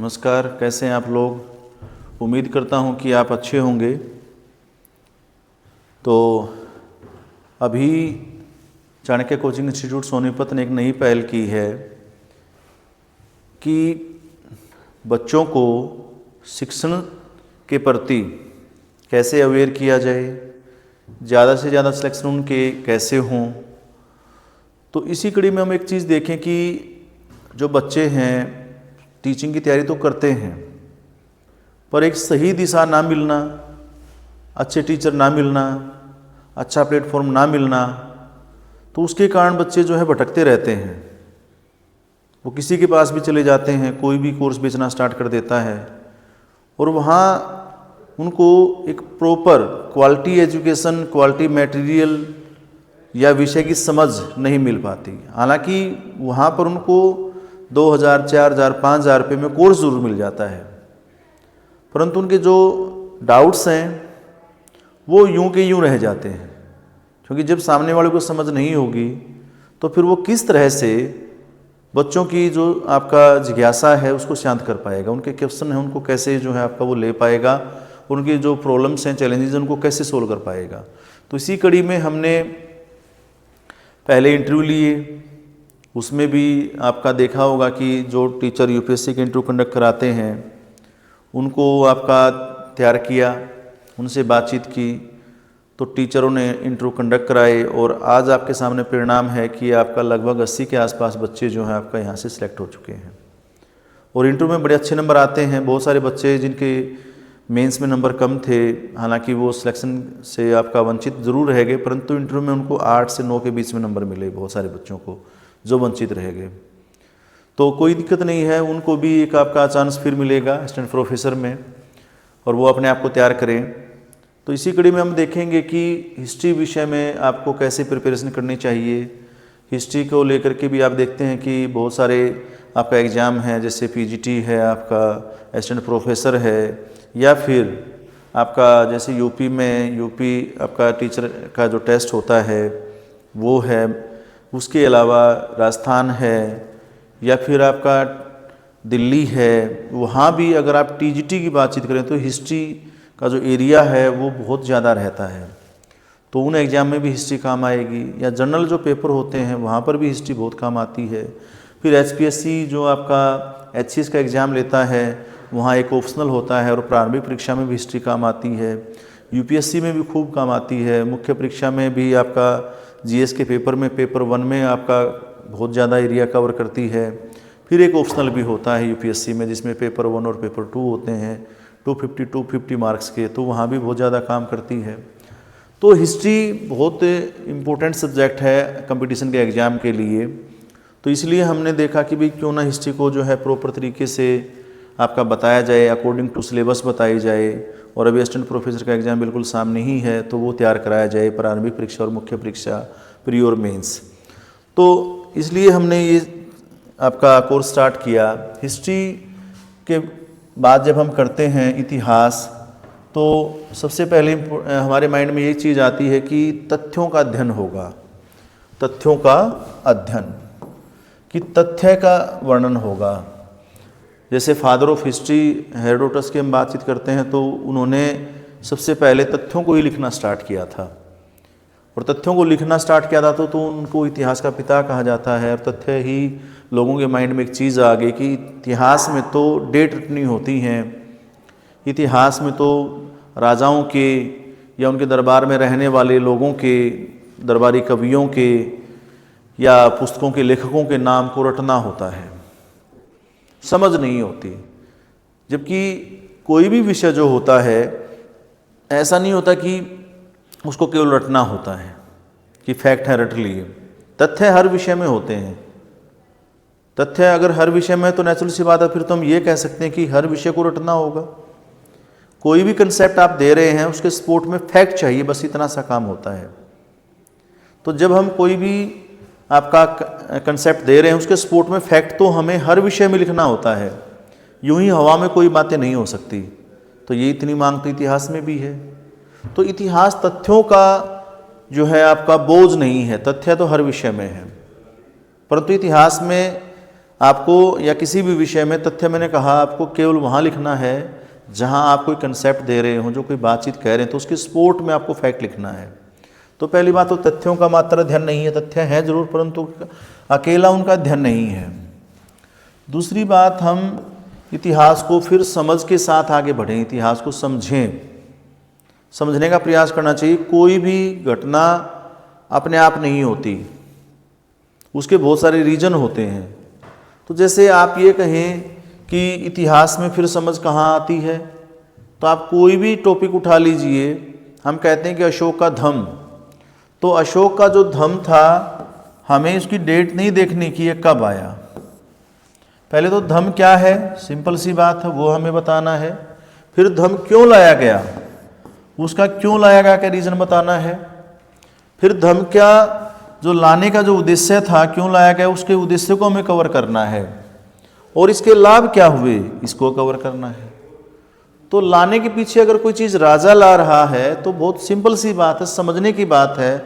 नमस्कार, कैसे हैं आप लोग। उम्मीद करता हूं कि आप अच्छे होंगे। तो अभी चाणक्य कोचिंग इंस्टीट्यूट सोनीपत ने एक नई पहल की है कि बच्चों को शिक्षण के प्रति कैसे अवेयर किया जाए, ज़्यादा से ज़्यादा सिलेक्शन उनके कैसे हों। तो इसी कड़ी में हम एक चीज़ देखें कि जो बच्चे हैं टीचिंग की तैयारी तो करते हैं, पर एक सही दिशा ना मिलना, अच्छे टीचर ना मिलना, अच्छा प्लेटफॉर्म ना मिलना, तो उसके कारण बच्चे जो है भटकते रहते हैं। वो किसी के पास भी चले जाते हैं, कोई भी कोर्स बेचना स्टार्ट कर देता है और वहाँ उनको एक proper quality education, quality material या विषय की समझ नहीं मिल पाती। हालांकि वहाँ पर उनको 2000, 4000, 5000 रुपये में कोर्स ज़रूर मिल जाता है, परंतु उनके जो डाउट्स हैं वो यूं के यूं रह जाते हैं, क्योंकि जब सामने वाले को समझ नहीं होगी तो फिर वो किस तरह से बच्चों की जो आपका जिज्ञासा है उसको शांत कर पाएगा, उनके क्वेश्चन हैं उनको कैसे जो है आपका वो ले पाएगा, उनकी जो प्रॉब्लम्स हैं, चैलेंजेस उनको कैसे सोल्व कर पाएगा। तो इसी कड़ी में हमने पहले इंटरव्यू लिए, उसमें भी आपका देखा होगा कि जो टीचर यूपीएससी के इंटरव्यू कंडक्ट कराते हैं उनको आपका तैयार किया, उनसे बातचीत की, तो टीचरों ने इंटरव्यू कंडक्ट कराए और आज आपके सामने परिणाम है कि आपका लगभग 80 के आसपास बच्चे जो हैं आपका यहाँ से सिलेक्ट हो चुके हैं और इंटरव्यू में बड़े अच्छे नंबर आते हैं। बहुत सारे बच्चे जिनके मेंस में नंबर कम थे, हालांकि वो सिलेक्शन से आपका वंचित ज़रूर रह गए, परंतु इंटरव्यू में उनको 8 से 9 के बीच में नंबर मिले बहुत सारे बच्चों को जो वंचित रह गए। तो कोई दिक्कत नहीं है, उनको भी एक आपका चांस फिर मिलेगा असिस्टेंट प्रोफेसर में और वो अपने आप को तैयार करें। तो इसी कड़ी में हम देखेंगे कि हिस्ट्री विषय में आपको कैसे प्रिपरेशन करनी चाहिए। हिस्ट्री को लेकर के भी आप देखते हैं कि बहुत सारे आपका एग्ज़ाम है, जैसे पीजीटी है, आपका असिस्टेंट प्रोफेसर है, या फिर आपका जैसे यूपी आपका टीचर का जो टेस्ट होता है वो है, उसके अलावा राजस्थान है, या फिर आपका दिल्ली है। वहाँ भी अगर आप टीजीटी की बातचीत करें तो हिस्ट्री का जो एरिया है वो बहुत ज़्यादा रहता है, तो उन एग्ज़ाम में भी हिस्ट्री काम आएगी। या जनरल जो पेपर होते हैं वहाँ पर भी हिस्ट्री बहुत काम आती है। फिर एचपीएससी जो आपका एचसीएस का एग्ज़ाम लेता है वहाँ एक ऑप्शनल होता है और प्रारंभिक परीक्षा में भी हिस्ट्री काम आती है। यूपीएससी में भी खूब काम आती है। मुख्य परीक्षा में भी आपका जीएस के पेपर में पेपर 1 में आपका बहुत ज़्यादा एरिया कवर करती है। फिर एक ऑप्शनल भी होता है यूपीएससी में जिसमें पेपर 1 और पेपर 2 होते हैं 250 मार्क्स के, तो वहाँ भी बहुत ज़्यादा काम करती है। तो हिस्ट्री बहुत इम्पोर्टेंट सब्जेक्ट है कंपटीशन के एग्ज़ाम के लिए। तो इसलिए हमने देखा कि भाई क्यों ना हिस्ट्री को जो है प्रॉपर तरीके से आपका बताया जाए, अकॉर्डिंग टू सिलेबस बताई जाए। और अभी असिस्टेंट प्रोफेसर का एग्ज़ाम बिल्कुल सामने ही है, तो वो तैयार कराया जाए, प्रारंभिक परीक्षा और मुख्य परीक्षा, प्री और मेंस। तो इसलिए हमने ये आपका कोर्स स्टार्ट किया। हिस्ट्री के बाद जब हम करते हैं इतिहास, तो सबसे पहले हमारे माइंड में ये चीज़ आती है कि तथ्यों का अध्ययन होगा, तथ्यों का अध्ययन, कि तथ्य का वर्णन होगा। जैसे फादर ऑफ हिस्ट्री हेरोडोटस की हम बातचीत करते हैं तो उन्होंने सबसे पहले तथ्यों को ही लिखना स्टार्ट किया था, और तथ्यों को लिखना स्टार्ट किया था तो उनको इतिहास का पिता कहा जाता है। और तथ्य ही लोगों के माइंड में एक चीज़ आ गई कि इतिहास में तो डेट रटनी होती हैं, इतिहास में तो राजाओं के या उनके दरबार में रहने वाले लोगों के, दरबारी कवियों के या पुस्तकों के लेखकों के नाम को रटना होता है, समझ नहीं होती। जबकि कोई भी विषय जो होता है ऐसा नहीं होता कि उसको केवल रटना होता है कि फैक्ट है रट लिए। तथ्य हर विषय में होते हैं। तथ्य अगर हर विषय में तो नेचुरल सी बात है, फिर तो हम ये कह सकते हैं कि हर विषय को रटना होगा। कोई भी कंसेप्ट आप दे रहे हैं उसके सपोर्ट में फैक्ट चाहिए, बस इतना सा काम होता है। तो जब हम कोई भी आपका कंसेप्ट दे रहे हैं उसके सपोर्ट में फैक्ट तो हमें हर विषय में लिखना होता है। यूं ही हवा में कोई बातें नहीं हो सकती। तो ये इतनी मांग तो इतिहास में भी है। तो इतिहास तथ्यों का जो है आपका बोझ नहीं है, तथ्य तो हर विषय में है, परंतु इतिहास में आपको या किसी भी विषय में तथ्य मैंने कहा आपको केवल वहाँ लिखना है जहाँ आप कोई कंसेप्ट दे रहे हो, जो कोई बातचीत कह रहे हैं, तो उसके सपोर्ट में आपको फैक्ट लिखना है। तो पहली बात तो तथ्यों का मात्र अध्ययन नहीं है, तथ्य है जरूर परंतु अकेला उनका अध्ययन नहीं है। दूसरी बात, हम इतिहास को फिर समझ के साथ आगे बढ़ें, इतिहास को समझें, समझने का प्रयास करना चाहिए। कोई भी घटना अपने आप नहीं होती, उसके बहुत सारे रीजन होते हैं। तो जैसे आप ये कहें कि इतिहास में फिर समझ कहाँ आती है, तो आप कोई भी टॉपिक उठा लीजिए। हम कहते हैं कि अशोक का धम्म, तो अशोक का जो धम्म था हमें उसकी डेट नहीं देखनी कि ये कब आया। पहले तो धम्म क्या है, सिंपल सी बात है, वो हमें बताना है। फिर धम्म क्यों लाया गया, उसका क्यों लाया गया, क्या रीज़न बताना है। फिर धम्म क्या जो लाने का जो उद्देश्य था, क्यों लाया गया, उसके उद्देश्य को हमें कवर करना है। और इसके लाभ क्या हुए, इसको कवर करना है। तो लाने के पीछे अगर कोई चीज़ राजा ला रहा है तो बहुत सिंपल सी बात है, समझने की बात है।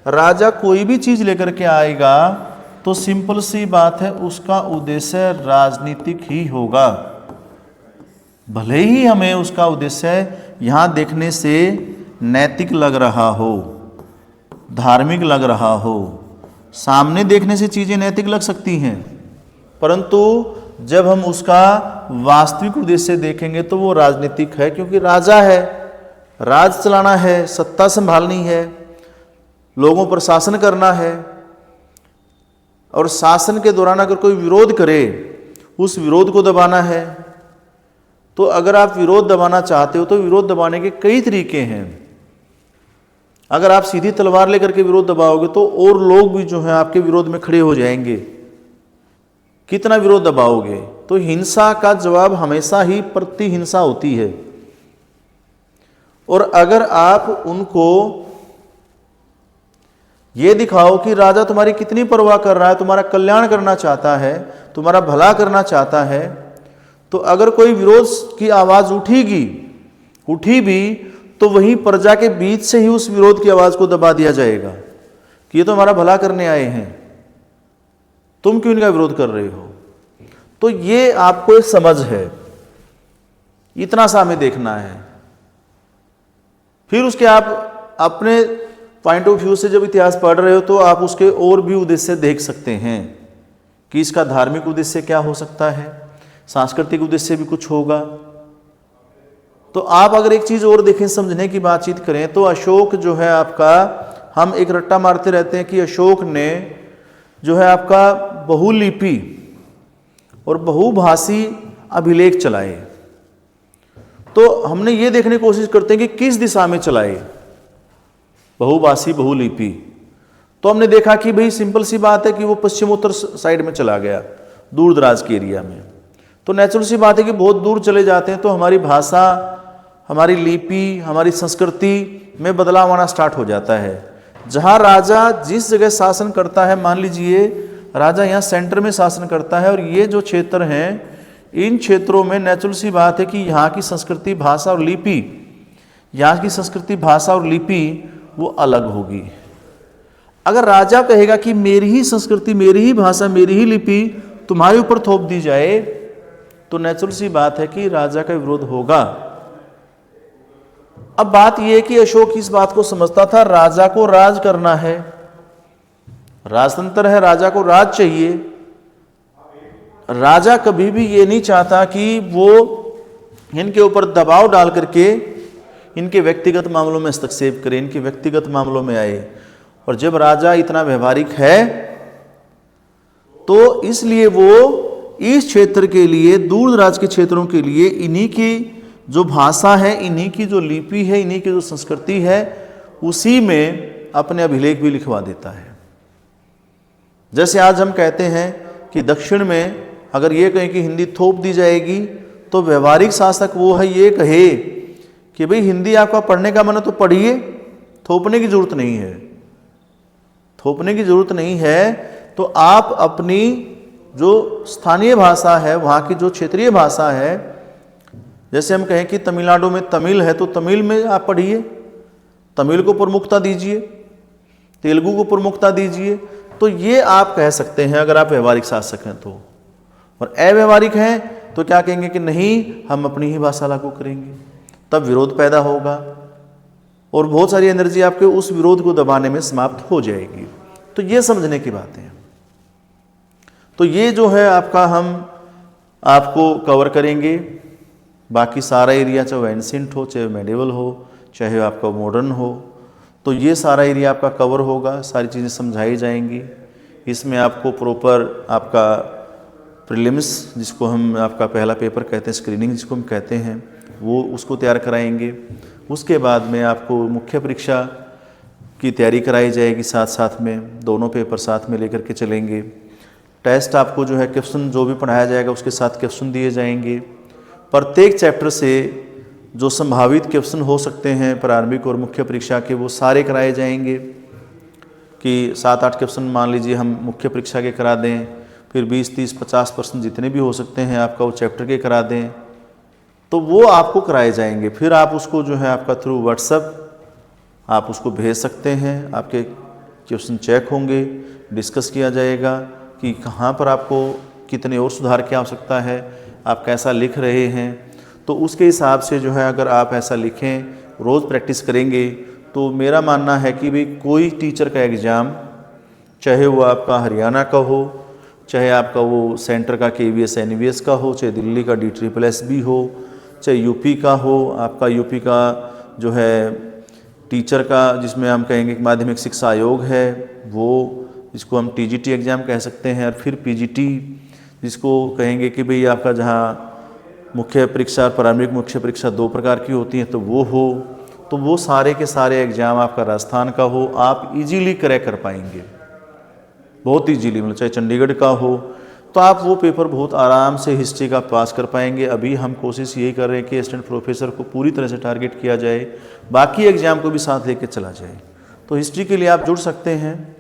राजा कोई भी चीज़ लेकर के आएगा तो सिंपल सी बात है, उसका उद्देश्य राजनीतिक ही होगा। भले ही हमें उसका उद्देश्य यहाँ देखने से नैतिक लग रहा हो, धार्मिक लग रहा हो, सामने देखने से चीज़ें नैतिक लग सकती हैं, परंतु जब हम उसका वास्तविक उद्देश्य देखेंगे तो वो राजनीतिक है। क्योंकि राजा है, राज चलाना है, सत्ता संभालनी है, लोगों पर शासन करना है। और शासन के दौरान अगर कोई विरोध करे, उस विरोध को दबाना है। तो अगर आप विरोध दबाना चाहते हो तो विरोध दबाने के कई तरीके हैं। अगर आप सीधी तलवार लेकर के विरोध दबाओगे तो और लोग भी जो है आपके विरोध में खड़े हो जाएंगे। कितना विरोध दबाओगे। तो हिंसा का जवाब हमेशा ही प्रतिहिंसा होती है। और अगर आप उनको ये दिखाओ कि राजा तुम्हारी कितनी परवाह कर रहा है, तुम्हारा कल्याण करना चाहता है, तुम्हारा भला करना चाहता है, तो अगर कोई विरोध की आवाज उठी भी तो वही प्रजा के बीच से ही उस विरोध की आवाज को दबा दिया जाएगा कि ये तो हमारा भला करने आए हैं, तुम क्यों इनका विरोध कर रहे हो। तो ये आपको एक समझ है, इतना सा हमें देखना है। फिर उसके आप अपने पॉइंट ऑफ व्यू से जब इतिहास पढ़ रहे हो तो आप उसके और भी उद्देश्य देख सकते हैं कि इसका धार्मिक उद्देश्य क्या हो सकता है, सांस्कृतिक उद्देश्य भी कुछ होगा। तो आप अगर एक चीज और देखें, समझने की बातचीत करें, तो अशोक जो है आपका, हम एक रट्टा मारते रहते हैं कि अशोक ने जो है आपका बहुलिपि और बहुभाषी अभिलेख चलाए। तो हमने ये देखने की कोशिश करते हैं कि किस दिशा में चलाए, बहुभाषी बहुलिपि। तो हमने देखा कि भाई सिंपल सी बात है कि वो पश्चिमोत्तर साइड में चला गया, दूर दराज के एरिया में। तो नेचुरल सी बात है कि बहुत दूर चले जाते हैं तो हमारी भाषा, हमारी लिपि, हमारी संस्कृति में बदलाव आना स्टार्ट हो जाता है। जहाँ राजा जिस जगह शासन करता है, मान लीजिए राजा यहाँ सेंटर में शासन करता है और ये जो क्षेत्र हैं, इन क्षेत्रों में नेचुरल सी बात है कि यहाँ की संस्कृति, भाषा और लिपि, यहाँ की संस्कृति, भाषा और लिपि वो अलग होगी। अगर राजा कहेगा कि मेरी ही संस्कृति, मेरी ही भाषा, मेरी ही लिपि तुम्हारे ऊपर थोप दी जाए, तो नेचुरल सी बात है कि राजा का विरोध होगा। अब बात यह है कि अशोक इस बात को समझता था, राजा को राज करना है, राजतंत्र है, राजा को राज चाहिए। राजा कभी भी ये नहीं चाहता कि वो इनके ऊपर दबाव डाल करके इनके व्यक्तिगत मामलों में हस्तक्षेप करे, इनके व्यक्तिगत मामलों में आए। और जब राजा इतना व्यवहारिक है तो इसलिए वो इस क्षेत्र के लिए, दूर दराज के क्षेत्रों के लिए, इन्हीं की जो भाषा है, इन्हीं की जो लिपि है, इन्हीं की जो संस्कृति है, उसी में अपने अभिलेख भी लिखवा देता है। जैसे आज हम कहते हैं कि दक्षिण में अगर ये कहें कि हिंदी थोप दी जाएगी, तो व्यवहारिक शासक वो है ये कहे कि भाई हिंदी आपका पढ़ने का मन है तो पढ़िए, थोपने की जरूरत नहीं है, थोपने की जरूरत नहीं है। तो आप अपनी जो स्थानीय भाषा है, वहाँ की जो क्षेत्रीय भाषा है, जैसे हम कहें कि तमिलनाडु में तमिल है तो तमिल में आप पढ़िए, तमिल को प्रमुखता दीजिए, तेलुगु को प्रमुखता दीजिए। तो ये आप कह सकते हैं अगर आप व्यवहारिक शासक हैं तो। और अव्यावहारिक हैं तो क्या कहेंगे कि नहीं, हम अपनी ही भाषा लागू करेंगे, तब विरोध पैदा होगा और बहुत सारी एनर्जी आपके उस विरोध को दबाने में समाप्त हो जाएगी। तो ये समझने की बातें हैं। तो ये जो है आपका हम आपको कवर करेंगे। बाकी सारा एरिया, चाहे एंशिएंट हो, चाहे मेडिवल हो, चाहे आपका मॉडर्न हो, तो ये सारा एरिया आपका कवर होगा, सारी चीज़ें समझाई जाएंगी। इसमें आपको प्रॉपर आपका प्रीलिम्स, जिसको हम आपका पहला पेपर कहते हैं, स्क्रीनिंग जिसको हम कहते हैं, वो उसको तैयार कराएंगे। उसके बाद में आपको मुख्य परीक्षा की तैयारी कराई जाएगी, साथ साथ में दोनों पेपर साथ में लेकर के चलेंगे। टेस्ट आपको जो है क्वेश्चन जो भी पढ़ाया जाएगा उसके साथ क्वेश्चन दिए जाएंगे। प्रत्येक चैप्टर से जो संभावित क्वेश्चन हो सकते हैं प्रारंभिक और मुख्य परीक्षा के, वो सारे कराए जाएंगे कि 7-8 क्वेश्चन मान लीजिए हम मुख्य परीक्षा के करा दें, फिर 20-30-50% जितने भी हो सकते हैं आपका वो चैप्टर के करा दें, तो वो आपको कराए जाएंगे। फिर आप उसको जो है आपका थ्रू व्हाट्सएप आप उसको भेज सकते हैं, आपके क्वेश्चन चेक होंगे, डिस्कस किया जाएगा कि कहाँ पर आपको कितने और सुधार की आवश्यकता है, आप कैसा लिख रहे हैं। तो उसके हिसाब से जो है अगर आप ऐसा लिखें, रोज़ प्रैक्टिस करेंगे, तो मेरा मानना है कि भाई कोई टीचर का एग्ज़ाम, चाहे वो आपका हरियाणा का हो, चाहे आपका वो सेंटर का KVS NVS का हो, चाहे दिल्ली का DSSB हो, चाहे यूपी का हो, आपका यूपी का जो है टीचर का जिसमें हम कहेंगे कि माध्यमिक शिक्षा आयोग है वो, जिसको हम TGT एग्ज़ाम कह सकते हैं, और फिर PGT जिसको कहेंगे कि भाई आपका जहाँ मुख्य परीक्षा और प्रारंभिक मुख्य परीक्षा 2 प्रकार की होती हैं, तो वो हो, तो वो सारे के सारे एग्ज़ाम आपका राजस्थान का हो, आप इजीली क्रैक कर पाएंगे, बहुत इजीली। मतलब चाहे चंडीगढ़ का हो तो आप वो पेपर बहुत आराम से हिस्ट्री का पास कर पाएंगे। अभी हम कोशिश यही कर रहे हैं कि असिस्टेंट प्रोफेसर को पूरी तरह से टारगेट किया जाए, बाकी एग्ज़ाम को भी साथ लेके चला जाए। तो हिस्ट्री के लिए आप जुड़ सकते हैं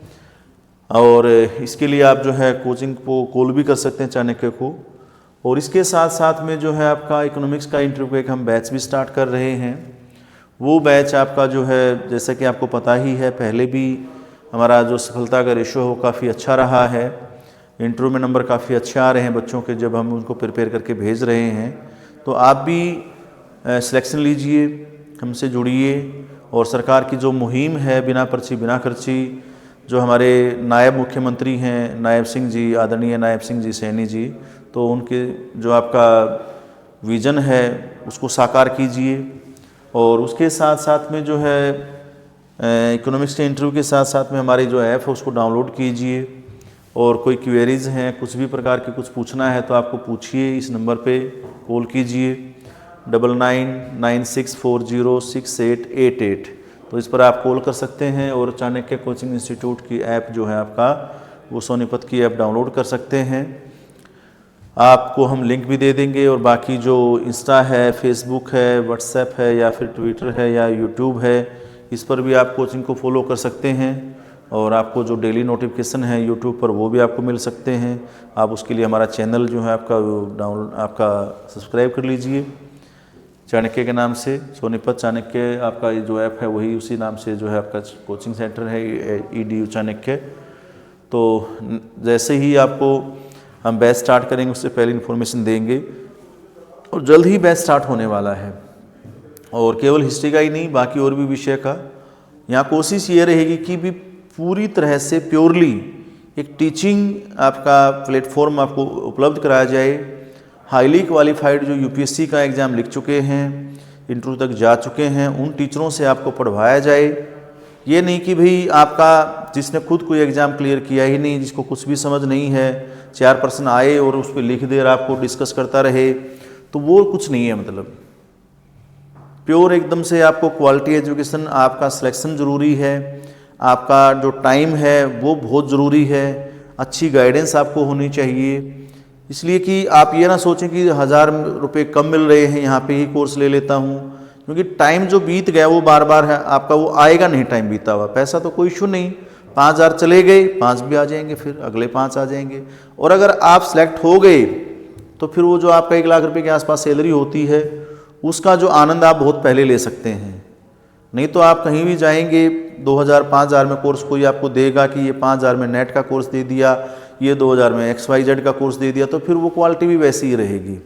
और इसके लिए आप जो है कोचिंग को कॉल भी कर सकते हैं चाणक्य को। और इसके साथ साथ में जो है आपका इकोनॉमिक्स का इंटरव्यू का एक हम बैच भी स्टार्ट कर रहे हैं। वो बैच आपका जो है जैसे कि आपको पता ही है, पहले भी हमारा जो सफलता का रेशो हो काफ़ी अच्छा रहा है, इंटरव्यू में नंबर काफ़ी अच्छे आ रहे हैं बच्चों के, जब हम उनको प्रिपेयर करके भेज रहे हैं। तो आप भी सिलेक्शन लीजिए, हमसे जुड़िए। और सरकार की जो मुहिम है बिना पर्ची बिना खर्ची, जो हमारे नायब मुख्यमंत्री हैं नायब सिंह जी, आदरणीय नायब सिंह जी सैनी जी, तो उनके जो आपका विज़न है उसको साकार कीजिए। और उसके साथ साथ में जो है इकोनॉमिक्स के इंटरव्यू के साथ साथ में हमारी जो ऐप है उसको डाउनलोड कीजिए। और कोई क्वेरीज़ हैं, कुछ भी प्रकार की कुछ पूछना है तो आपको पूछिए, इस नंबर पे कॉल कीजिए 9996406888। तो इस पर आप कॉल कर सकते हैं और चाणक्य कोचिंग इंस्टीट्यूट की ऐप जो है आपका वो सोनीपत की ऐप डाउनलोड कर सकते हैं। आपको हम लिंक भी दे देंगे। और बाकी जो इंस्टा है, फेसबुक है, व्हाट्सएप है या फिर ट्विटर है या यूट्यूब है, इस पर भी आप कोचिंग को फॉलो कर सकते हैं। और आपको जो डेली नोटिफिकेशन है यूट्यूब पर वो भी आपको मिल सकते हैं। आप उसके लिए हमारा चैनल जो है आपका सब्सक्राइब कर लीजिए चाणक्य के नाम से। सोनीपत चाणक्य आपका ये जो ऐप है वही उसी नाम से जो है आपका कोचिंग सेंटर है EDU चाणक्य। तो जैसे ही आपको हम बैच स्टार्ट करेंगे उससे पहले इन्फॉर्मेशन देंगे। और जल्द ही बैच स्टार्ट होने वाला है, और केवल हिस्ट्री का ही नहीं बाकी और भी विषय का। यहाँ कोशिश ये रहेगी कि भी पूरी तरह से प्योरली एक टीचिंग आपका प्लेटफॉर्म आपको उपलब्ध कराया जाए। हाईली क्वालिफाइड जो UPSC का एग्ज़ाम लिख चुके हैं, इंटरव्यू तक जा चुके हैं, उन टीचरों से आपको पढ़वाया जाए। ये नहीं कि भाई आपका जिसने खुद कोई एग्ज़ाम क्लियर किया ही नहीं, जिसको कुछ भी समझ नहीं है, 4 प्रश्न आए और उस पर लिख दे और आपको डिस्कस करता रहे, तो वो कुछ नहीं है। मतलब प्योर एकदम से आपको क्वालिटी एजुकेशन, आपका सिलेक्शन ज़रूरी है, आपका जो टाइम है वो बहुत ज़रूरी है, अच्छी गाइडेंस आपको होनी चाहिए। इसलिए कि आप ये ना सोचें कि 1000 रुपये कम मिल रहे हैं यहाँ पे ही कोर्स ले लेता हूँ, क्योंकि टाइम जो बीत गया वो बार बार है आपका वो आएगा नहीं। टाइम बीता हुआ पैसा तो कोई इशू नहीं, 5000 चले गए, 5 भी आ जाएंगे, फिर अगले 5 आ जाएंगे। और अगर आप सेलेक्ट हो गए तो फिर वो जो आपका 1 लाख रुपये के आसपास सैलरी होती है उसका जो आनंद आप बहुत पहले ले सकते हैं। नहीं तो आप कहीं भी जाएंगे 2000 5000 में कोर्स कोई आपको देगा कि ये 5000 में नेट का कोर्स दे दिया ये 2000 में XYZ का कोर्स दे दिया तो फिर वो क्वालिटी भी वैसी ही रहेगी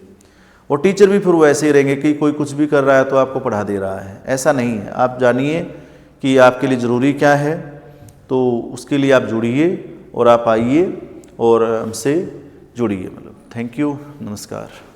और टीचर भी फिर वैसे ही रहेंगे कि कोई कुछ भी कर रहा है तो आपको पढ़ा दे रहा है। ऐसा नहीं है, आप जानिए कि आपके लिए ज़रूरी क्या है, तो उसके लिए आप जुड़िए और आप आइए और हमसे जुड़िए। मतलब थैंक यू, नमस्कार।